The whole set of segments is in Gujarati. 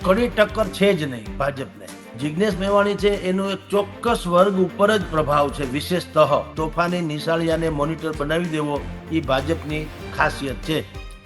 કડી ટક્કર છે જ નહીં ભાજપને. જિગ્નેશ મેવાણી છે એનો એક ચોક્કસ વર્ગ ઉપર જ પ્રભાવ છે, વિશેષતઃ તોફાની નિશાળિયાને મોનિટર બનાવી દેવો એ ભાજપની ખાસિયત છે.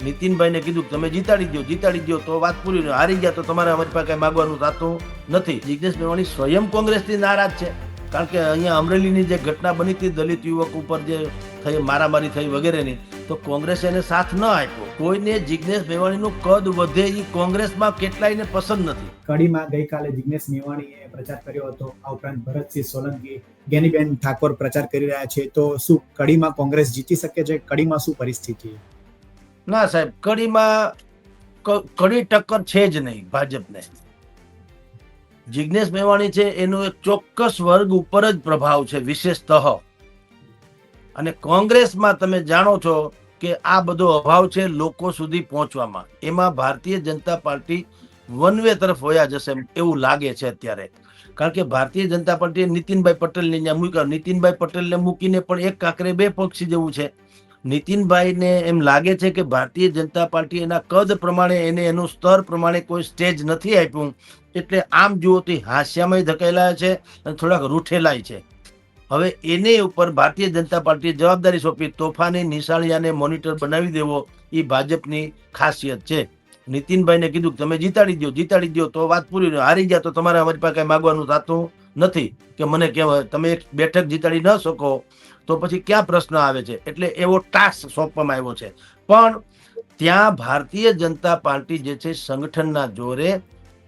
નીતિનભાઈને કીધું તમે જીતાડી દો તો વાત પૂરી. હારી ગયા તો તમારે અમારી પાસે કઈ માગવાનું થતું નથી. જિગ્નેશ મેવાણી સ્વયં કોંગ્રેસથી નારાજ છે, કારણ કે અહીંયા અમરેલીની જે ઘટના બની હતી દલિત યુવક ઉપર જે થઈ મારામારી થઈ વગેરેની, તો કોંગ્રેસે એને સાથ ન આપ્યો. કોઈને જિગ્નેશ મેવાણીનું કદ વધે એ કોંગ્રેસમાં કેટલાયને પસંદ નથી. કડીમાં ગઈકાલે જિગ્નેશ મેવાણીએ પ્રચાર કર્યો હતો. આ ઉપરાંત ભરતસિંહ સોલંકી, જ્ઞાનીબેન ઠાકોર પ્રચાર કરી રહ્યા છે. તો શું કડીમાં કોંગ્રેસ જીતી શકે છે? કડીમાં શું પરિસ્થિતિ? ના સાહેબ, કડીમાં કડી ટક્કર છે જ નહીં ભાજપને. જિગ્નેશ મેવાણી છે એનો એક ચોક્કસ વર્ગ ઉપર જ પ્રભાવ છે, વિશેષતઃ. અને કોંગ્રેસમાં તમે જાણો છો કે આ બધો અભાવ છે લોકો સુધી પહોંચવામાં. એમાં Bharatiya Janata party one way તરફ વયા જશે એવું લાગે છે અત્યારે. કારણ કે ભારતીય જનતા પાર્ટીએ નીતિનભાઈ પટેલને ત્યાં મૂક્યા. નીતિનભાઈ પટેલને મૂકીને પણ એક કાંકરે બે પક્ષી જેવું છે. નીતિનભાઈને એમ લાગે છે કે ભારતીય જનતા પાર્ટી એના કદ પ્રમાણે એને એનું સ્તર પ્રમાણે કોઈ સ્ટેજ નથી આપ્યું, એટલે આમ જુઓ તો હાસ્યામાં ધકેલાય છે અને થોડાક રૂઠેલાય છે. હવે એને ઉપર ભારતીય જનતા પાર્ટીએ જવાબદારી સોંપી. તોફાની નિશાળિયાને મોનિટર બનાવી દેવો એ ભાજપની ખાસિયત છે. નીતિનભાઈને કીધું તમે જીતાડી દો તો વાત પૂરી. હારી ગયા તો તમારે અમારી પાસે કઈ માગવાનું થતું નથી, કે મને કહેવાય તમે એક બેઠક જીતાડી ન શકો તો પછી ક્યાં પ્રશ્ન આવે છે. એટલે એવો ટાસ્ક સોંપવામાં આવ્યો છે. પણ ત્યાં ભારતીય જનતા પાર્ટી જે છે સંગઠનના જોરે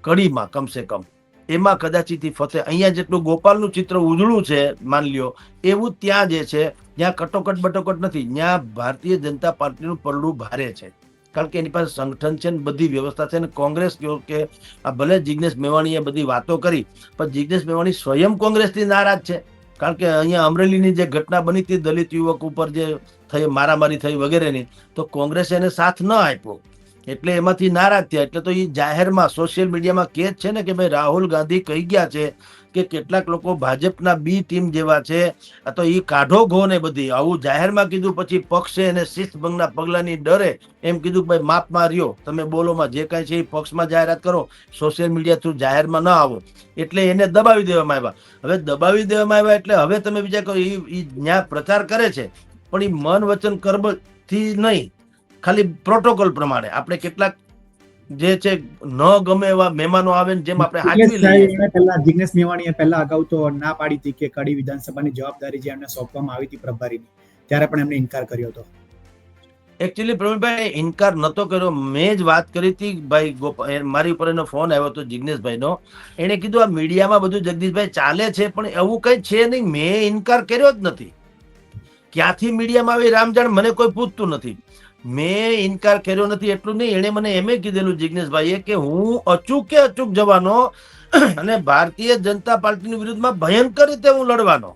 કડીમાં કમસે કમ એમાં કદાચિત ફતે. અહીંયા જેટલું ગોપાલનું ચિત્ર ઉજળું છે માન લ્યો, એવું ત્યાં જે છે ત્યાં કટોકટ બટોકટ નથી. ત્યાં ભારતીય જનતા પાર્ટીનું પરડું ભારે છે, કારણ કે એની પાસે સંગઠન છે ને બધી વ્યવસ્થા છે. ને કોંગ્રેસ કે આ ભલે જિગ્નેશ મેવાણીએ બધી વાતો કરી, પણ જિગ્નેશ મેવાણી સ્વયં કોંગ્રેસથી નારાજ છે, કારણ કે અહીંયા અમરેલીની જે ઘટના બની હતી દલિત યુવક ઉપર જે થઈ મારામારી થઈ વગેરેની, તો કોંગ્રેસે એને સાથ ન આપ્યો, એટલે એમાંથી નારાજ થયા. એટલે તો એ જાહેરમાં સોશિયલ મીડિયામાં કહે છે ને કે ભાઈ રાહુલ ગાંધી કહી ગયા છે કે કેટલાક લોકો ભાજપના બી ટીમ જેવા છે, તો એ કાઢો ઘો ને બધી આવું જાહેરમાં કીધું. પછી પક્ષે એને શિસ્તભંગના પગલાની ડરે એમ કીધું કે ભાઈ માપમાં રહ્યો, તમે બોલોમાં જે કાંઈ છે એ પક્ષમાં જાહેરાત કરો, સોશિયલ મીડિયા થ્રુ જાહેરમાં ન આવો. એટલે એને દબાવી દેવામાં આવ્યા. હવે દબાવી દેવામાં આવ્યા એટલે હવે તમે બીજા કહો એ ત્યાં પ્રચાર કરે છે, પણ એ મન વચન કર્મથી નહીં, ખાલી પ્રોટોકોલ પ્રમાણે. આપણે કેટલાક જે છે ન ગમે એવા મહેમાનો આવે ને જેમ આપણે હાજરી લઈએ. જિગ્નેશ મેવાણીએ પહેલા અગાઉ તો ના પાડી હતી કે કડી વિધાનસભાની જવાબદારી જે એમને સોંપવામાં આવી હતી પ્રભારીની, ત્યારે પણ એમને ઇનકાર કર્યો હતો. એકચ્યુઅલી પ્રવીણભાઈ ઇનકાર નતો કર્યો. મેં જ વાત કરી હતી ભાઈ, મારી ઉપર એનો ફોન આવ્યો હતો જિગ્નેશભાઈનો. એને કીધું આ મીડિયામાં બધું જગદીશભાઈ ચાલે છે પણ એવું કઈ છે નહીં, મેં ઇનકાર કર્યો જ નથી. ક્યાંથી મીડિયામાં આવી રામ જાણ, મને કોઈ પૂછતું નથી. મેં ઇનકાર કર્યો નથી એટલું નહીં, એને મને એમ કીધેલું જિગ્નેશભાઈએ કે હું અચૂક જવાનો અને ભારતીય જનતા પાર્ટીની વિરુદ્ધમાં ભયંકર રીતે હું લડવાનો.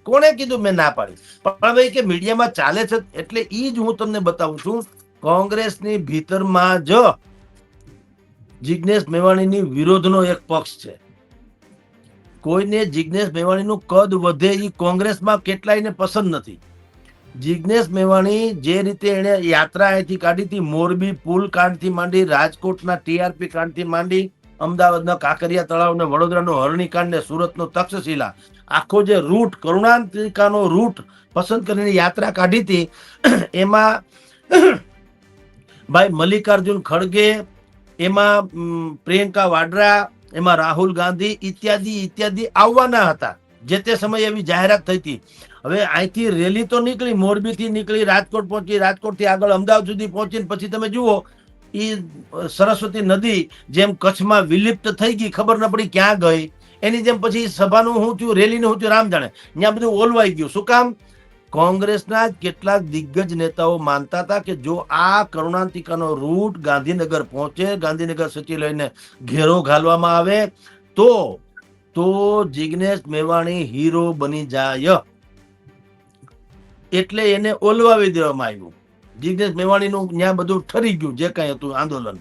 કોણે કીધું મેં ના પાડી? પણ ભાઈ કે મીડિયામાં ચાલે છે એટલે ઈ જ હું તમને બતાવું છું. કોંગ્રેસની ભીતરમાં જ જિગ્નેશ મેવાણીની વિરોધનો એક પક્ષ છે. કોઈને જિગ્નેશ મેવાણીનું કદ વધે એ કોંગ્રેસમાં કેટલાયને પસંદ નથી. જિગ્નેશ મેવાણી જે રીતે એને યાત્રા અહીંથી કાઢી હતી, મોરબી પુલ કાંડથી માંડી, રાજકોટના ટીઆરપી કાંડથી માંડી, અમદાવાદના કાંકરિયા તળાવ ને વડોદરાનો હરણી કાંડ ને સુરતનો તક્ષશિલા, આખો જે રૂટ કરુણાંતિકાનો રૂટ પસંદ કરીને યાત્રા કાઢી હતી, એમાં ભાઈ મલ્લિકાર્જુન ખડગે, એમાં પ્રિયંકા વાડ્રા, એમાં રાહુલ ગાંધી ઇત્યાદિ આવવાના હતા. જે તે સમયે એવી જાહેરાત થઈ હતી. હવે અહીંથી રેલી તો નીકળી, મોરબીથી નીકળી, રાજકોટ પહોંચી, રાજકોટથી આગળ અમદાવાદ સુધી પહોંચીને પછી તમે જુઓ એ સરસ્વતી નદી જેમ કચ્છમાં વિલિપ્ત થઈ ગઈ, ખબર ન પડી ક્યાં ગઈ. એની જેમ પછી સભાનું શું થયું, રેલીનું શું થયું, રામ જાણે. ત્યાં બધું ઓલવાઈ ગયું. શું કામ? કોંગ્રેસના કેટલાક દિગ્ગજ નેતાઓ માનતા હતા કે જો આ કરુણાંતિકાનો રૂટ ગાંધીનગર પહોંચે, ગાંધીનગર સિટી લઈને ઘેરો ઘાલવામાં આવે તો જિગ્નેશ મેવાણી હીરો બની જાય. એટલે એને ઓલવાવી દેવામાં આવ્યું. જિગ્નેશ મેવાણીનું ત્યાં બધું ઠરી ગયું જે કાંઈ હતું આંદોલન.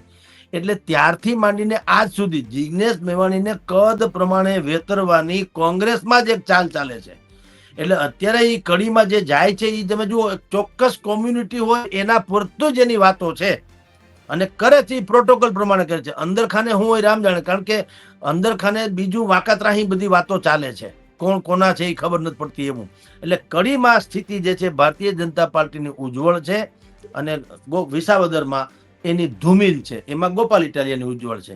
એટલે ત્યારથી માંડીને આજ સુધી જિગ્નેશ મેવાણીને કદ પ્રમાણે વેતરવાની કોંગ્રેસમાં જ એક ચાલ ચાલે છે. એટલે અત્યારે એ કડીમાં જે જાય છે એ તમે જુઓ, ચોક્કસ કોમ્યુનિટી હોય એના પૂરતું જ એની વાતો છે. અને કરે છે એ પ્રોટોકોલ પ્રમાણે કરે છે. અંદર ખાને હું હોય રામ જાણે, કારણ કે અંદર ખાને બીજું વાકાતરાહી બધી વાતો ચાલે છે, કોણ કોના છે એ ખબર નથી પડતી એવું. એટલે કડીમાં સ્થિતિ જે છે ભારતીય જનતા પાર્ટીની ઉજ્જવળ છે, અને વિસાવદરમાં એની ધૂમિલ છે, એમાં ગોપાલ ઇટાલિયાની ઉજ્જવળ છે.